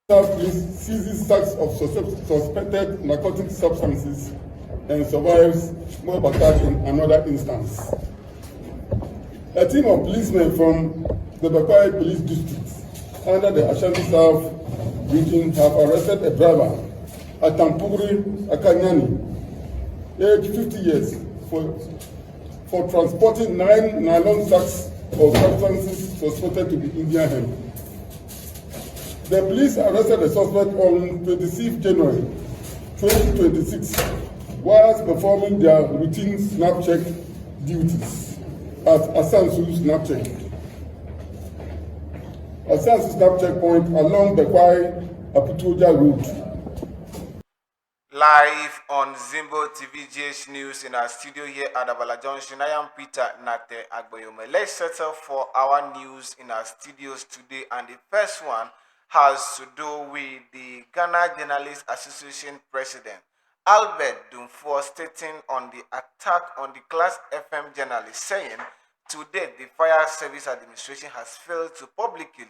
Police seizes sacks of suspected narcotic substances and survives mob attack in another instance. A team of policemen from the Bakwai Police District under the Ashanti Region have arrested a driver at Tampuri Akanyani, aged 50 years, for transporting 9 nylon sacks of substances suspected to be Indian hemp. The police arrested the suspect on 26 January 2026 whilst performing their routine snap check duties at Ashanti snap checkpoint along the Kwai Aputoja Road. Live on Zimbo TV Gh News in our studio here at Abala Junction, I am Peter Nate Agboyome. Let's settle for our news in our studios today, and the first one has to do with the Ghana Journalists Association President Albert Dumfuo stating on the attack on the Class FM journalist, saying, to date, the Fire Service Administration has failed to publicly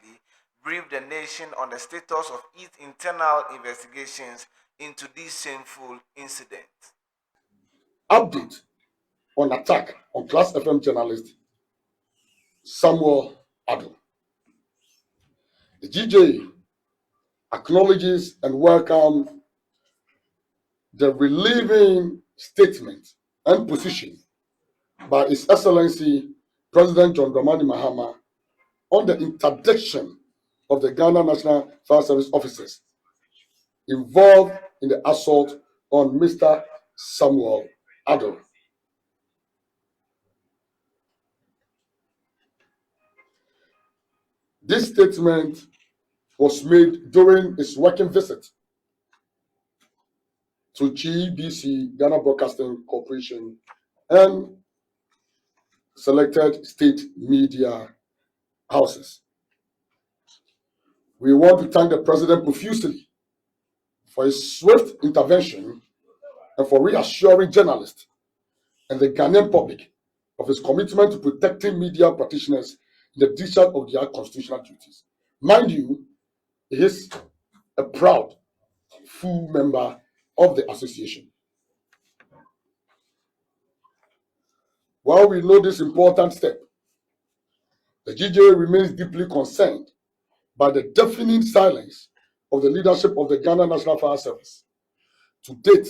brief the nation on the status of its internal investigations into this shameful incident. Update on attack on Class FM journalist Samuel Ado. The GJ acknowledges and welcomes the relieving statement and position by His Excellency President John Dramani Mahama on the interdiction of the Ghana National Fire Service officers involved in the assault on Mr. Samuel Ado. This statement was made during his working visit to GBC, Ghana Broadcasting Corporation, and selected state media houses. We want to thank the President profusely for his swift intervention and for reassuring journalists and the Ghanaian public of his commitment to protecting media practitioners in the discharge of their constitutional duties. Mind you, he is a proud, full member of the association. While we know this important step, the GJ remains deeply concerned by the deafening silence of the leadership of the Ghana National Fire Service. To date,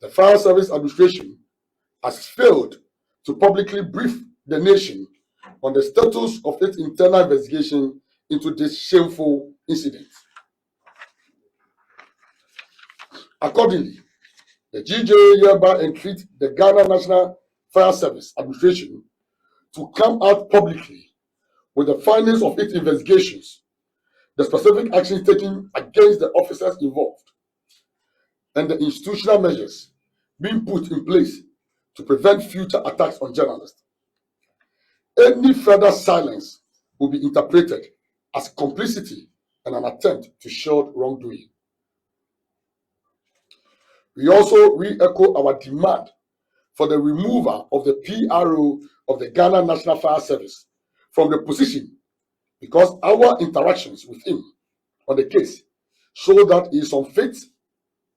the Fire Service Administration has failed to publicly brief the nation on the status of its internal investigation into this shameful incident. Accordingly, the GJ hereby entreats the Ghana National Fire Service Administration to come out publicly with the findings of its investigations, the specific actions taken against the officers involved, and the institutional measures being put in place to prevent future attacks on journalists. Any further silence will be interpreted as complicity and an attempt to shield wrongdoing. We also re-echo our demand for the removal of the PRO of the Ghana National Fire Service from the position, because our interactions with him on the case show that he is unfit,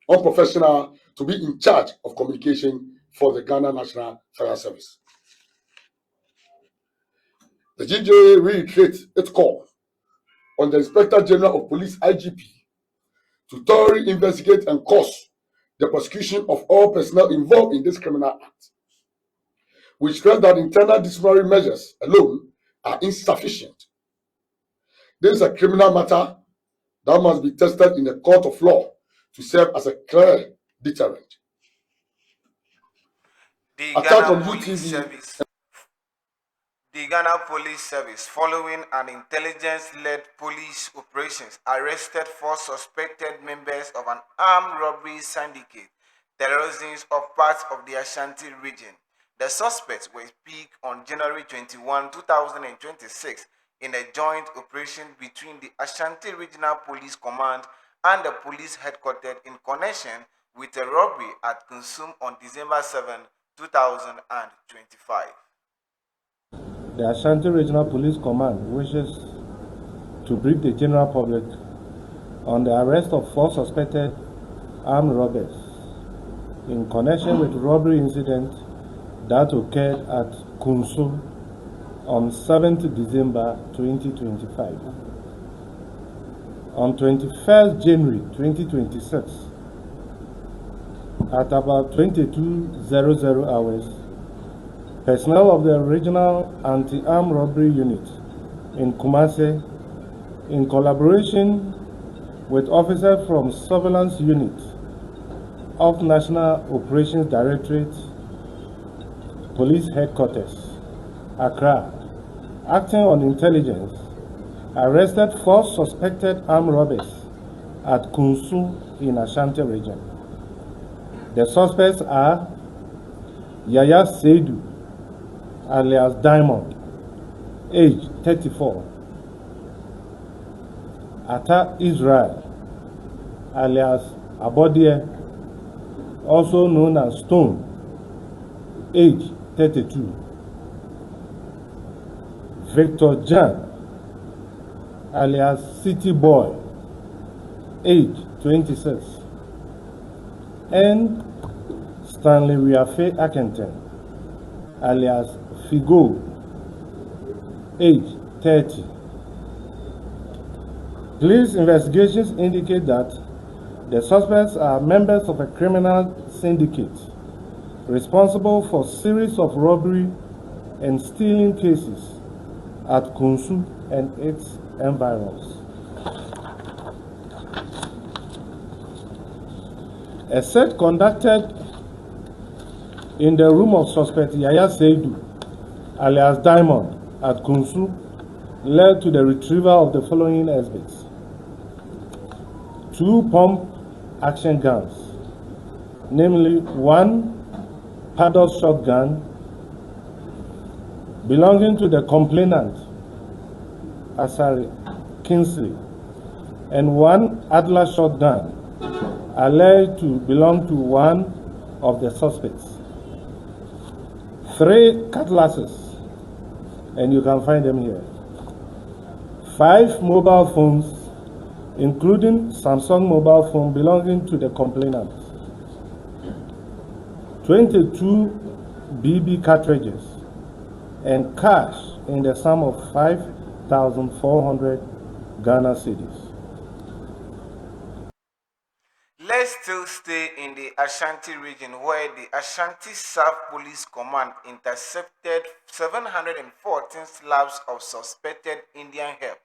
unprofessional to be in charge of communication for the Ghana National Fire Service. The GJ reiterates its call on the Inspector General of Police IGP to thoroughly investigate and cause the prosecution of all personnel involved in this criminal act. We stress that internal disciplinary measures alone are insufficient. This is a criminal matter that must be tested in a court of law to serve as a clear deterrent. The Ghana Police Service, following an intelligence-led police operations, arrested 4 suspected members of an armed robbery syndicate, terrorism of parts of the Ashanti region. The suspects were picked on January 21, 2026 in a joint operation between the Ashanti Regional Police Command and the police headquarters in connection with a robbery at Kunsum on December 7, 2025. The Ashanti Regional Police Command wishes to brief the general public on the arrest of 4 suspected armed robbers in connection with robbery incident that occurred at Kunsum on 7th December 2025. On 21st January 2026, at about 22:00 hours, personnel of the Regional Anti-Armed Robbery Unit in Kumasi, in collaboration with officers from Surveillance Unit of National Operations Directorate, Police Headquarters, Accra, acting on intelligence, arrested 4 suspected armed robbers at Kunsum in Ashanti Region. The suspects are Yaya Seidu, alias Diamond, age 34, Ata Israel, alias Abodie, also known as Stone, age 32, Victor Jan, alias City Boy, age 26, and Stanley Riafe Akenten, alias Figo, age 30. Police investigations indicate that the suspects are members of a criminal syndicate responsible for a series of robbery and stealing cases at Kunsum and its environs. A search conducted in the room of suspect Yaya Seidu, alias Diamond, at Kunsum led to the retrieval of the following exhibits: 2 pump action guns, namely 1 paddle shotgun belonging to the complainant, Asari Kingsley, and 1 Adler shotgun alleged to belong to one of the suspects. 3 cutlasses, and you can find them here. 5 mobile phones, including Samsung mobile phone belonging to the complainant. 22 BB cartridges, and cash in the sum of 5,400 Ghana cedis. Let's still stay in the Ashanti region, where the Ashanti South Police Command intercepted 714 slabs of suspected Indian hemp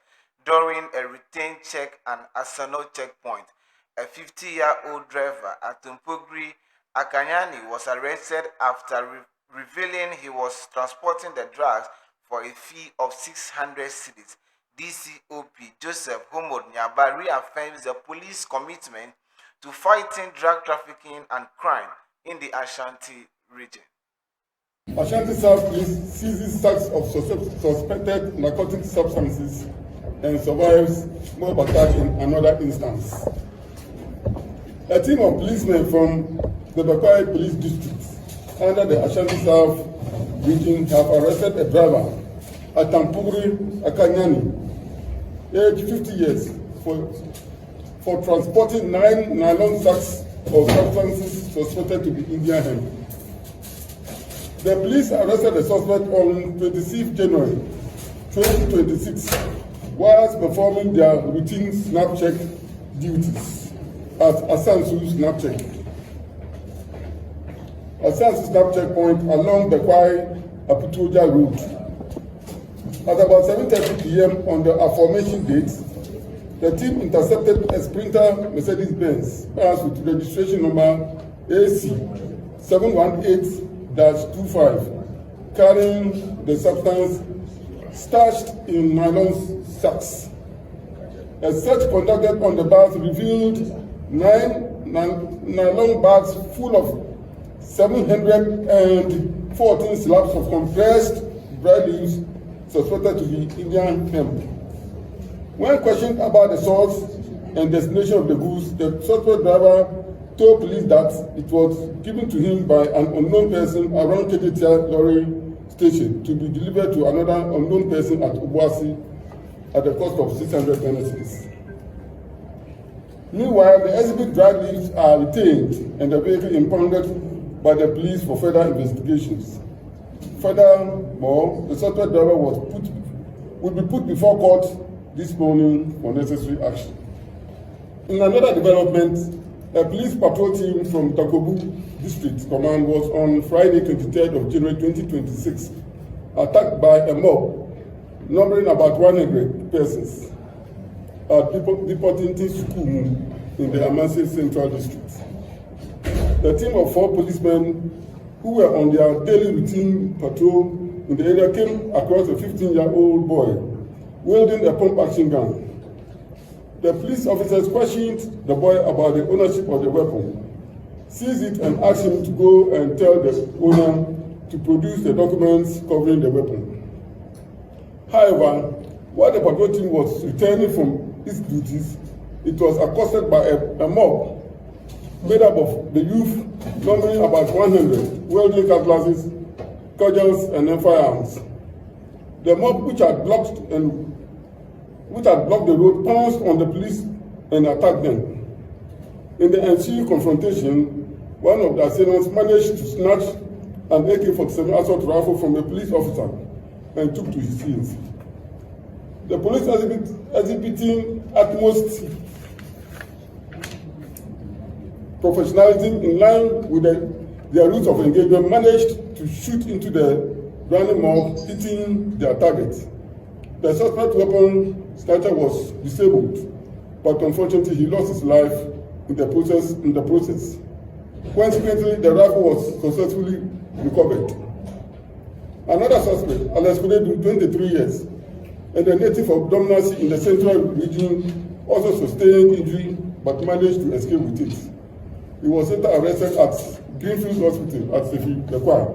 during a routine check at Asano checkpoint. A 50-year-old driver at Tumpugri, Akanyani, was arrested after revealing he was transporting the drugs for a fee of 600 cedis. DCOP Joseph Homod Nyaba reaffirms the police commitment to fighting drug trafficking and crime in the Ashanti region. Ashanti South Police seizes sacks of suspected narcotic substances and survives mob attack in another instance. A team of policemen from the Bakwai Police District under the Ashanti South Region have arrested a driver at Tampugri Akanyani, age 50 years, for transporting 9 nylon sacks of substances suspected to be Indian hemp. The police arrested the suspect on 26 January 2026 whilst performing their routine snap check duties at Asansu snap check. Asansu snap checkpoint along the Kwai Aputoja Road. At about 7:30 p.m. on the aforementioned date, the team intercepted a Sprinter Mercedes-Benz with registration number AC 718-25 carrying the substance stashed in nylon sacks. A search conducted on the bus revealed 9 nylon bags full of 714 slabs of compressed dry leaves suspected to be Indian hemp. When questioned about the source and destination of the goods, the suspect driver told police that it was given to him by an unknown person around Kedetia Lorry Station to be delivered to another unknown person at Obuasi at the cost of 600 Ghana cedis. Meanwhile, the exhibit dry leaves are retained and the vehicle impounded by the police for further investigations. Furthermore, the suspect driver would be put before court this morning for necessary action. In another development, a police patrol team from Narcotics District Command was on Friday, 23rd of January 2026, attacked by a mob numbering about 100 persons at deporting school in the Amasi Central District. The team of 4 policemen who were on their daily routine patrol in the area came across a 15-year-old boy wielding a pump-action gun. The police officers questioned the boy about the ownership of the weapon, seized it and asked him to go and tell the owner to produce the documents covering the weapon. However, while the patrol team was returning from its duties, it was accosted by a mob made up of the youth, numbering about 100, wielding cutlasses, cudgels, and then firearms. The mob, which had blocked the road, pounced on the police and attacked them. In the ensuing confrontation, one of the assailants managed to snatch an AK-47 assault rifle from a police officer and took to his heels. The police exhibiting utmost professionalism in line with their rules of engagement managed to shoot into the running mob, hitting their target. The suspect weapon snatcher was disabled, but unfortunately he lost his life in the process. Consequently, the rifle was successfully recovered. Another suspect, Alex Kudedu, 23 years, and a native of Dominancy in the Central Region, also sustained injury but managed to escape with it. He was later arrested at Greenfield Hospital at Sefi Lekwa,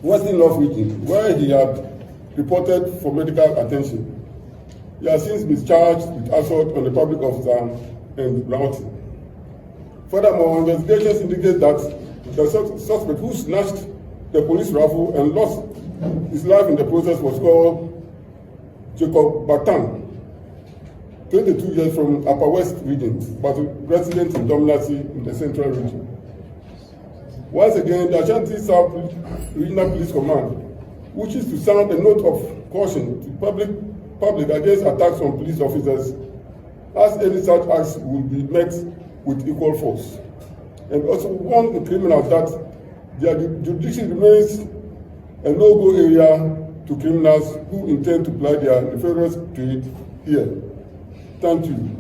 Western North Region, where he had reported for medical attention. He has since been charged with assault on a public officer and routing. Furthermore, investigations indicate that the suspect who snatched the police rifle and lost his life in the process was called Jacob Batan, 22 years from Upper West Region, but resident in Dominancy in the Central Region. Once again, the Ashanti Regional Police Command wishes to sound a note of caution to public against attacks on police officers, as any such acts will be met with equal force, and also warn the criminals that their jurisdiction remains a no-go area to criminals who intend to ply their nefarious trade here. Thank you.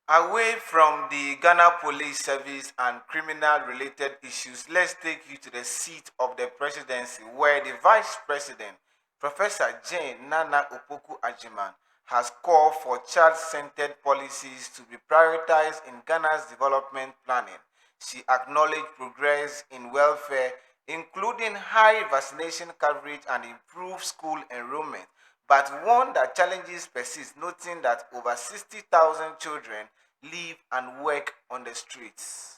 Away from the Ghana Police Service and criminal-related issues, let's take you to the seat of the presidency, where the Vice President, Professor Jane Nana Opoku Ajiman, has called for child-centered policies to be prioritized in Ghana's development planning. She acknowledged progress in welfare, including high vaccination coverage and improved school enrollment, but warned that challenges persist, noting that over 60,000 children live and work on the streets.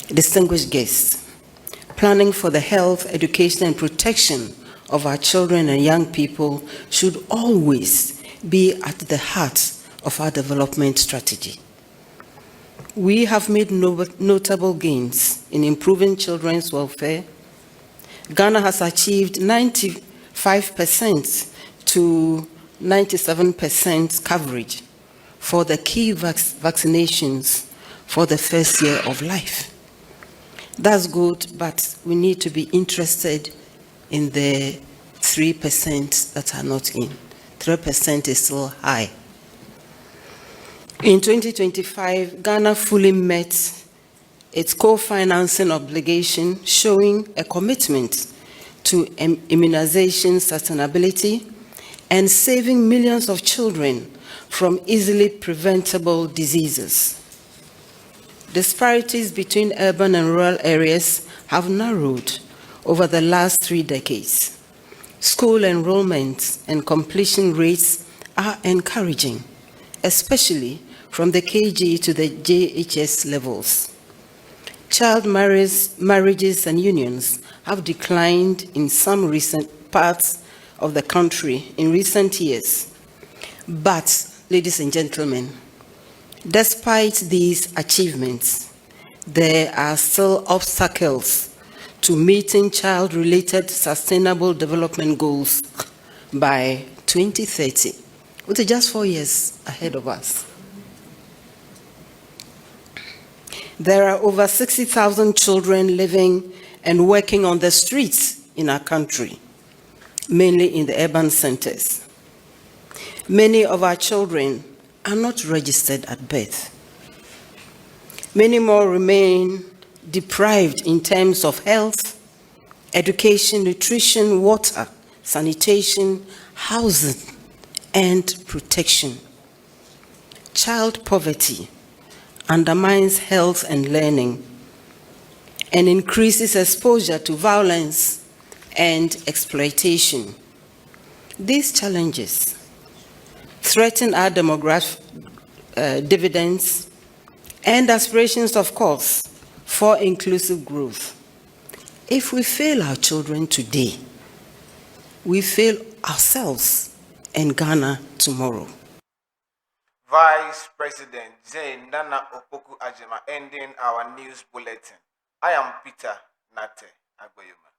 Distinguished guests, planning for the health, education, and protection of our children and young people should always be at the heart of our development strategy. We have made notable gains in improving children's welfare. Ghana has achieved 95% to 97% coverage for the key vaccinations for the first year of life. That's good, but we need to be interested in the 3% that are not in. 3% is still high. In 2025, Ghana fully met its co-financing obligation, showing a commitment to immunization sustainability and saving millions of children from easily preventable diseases. Disparities between urban and rural areas have narrowed over the last 3 decades. School enrollment and completion rates are encouraging, especially from the KG to the JHS levels. Child marriages and unions have declined in some recent parts of the country in recent years. But, ladies and gentlemen, Despite these achievements, there are still obstacles to meeting child-related sustainable development goals by 2030, which is just 4 years ahead of us. There are over 60,000 children living and working on the streets in our country, mainly in the urban centers. Many of our children are not registered at birth. Many more remain deprived in terms of health, education, nutrition, water, sanitation, housing, and protection. Child poverty undermines health and learning and increases exposure to violence and exploitation. These challenges threaten our demographic dividends and aspirations, of course, for inclusive growth. If we fail our children today, we fail ourselves and Ghana tomorrow. Vice President Jane Nana Opoku Ajema ending our news bulletin. I am Peter Nate Agboyoma.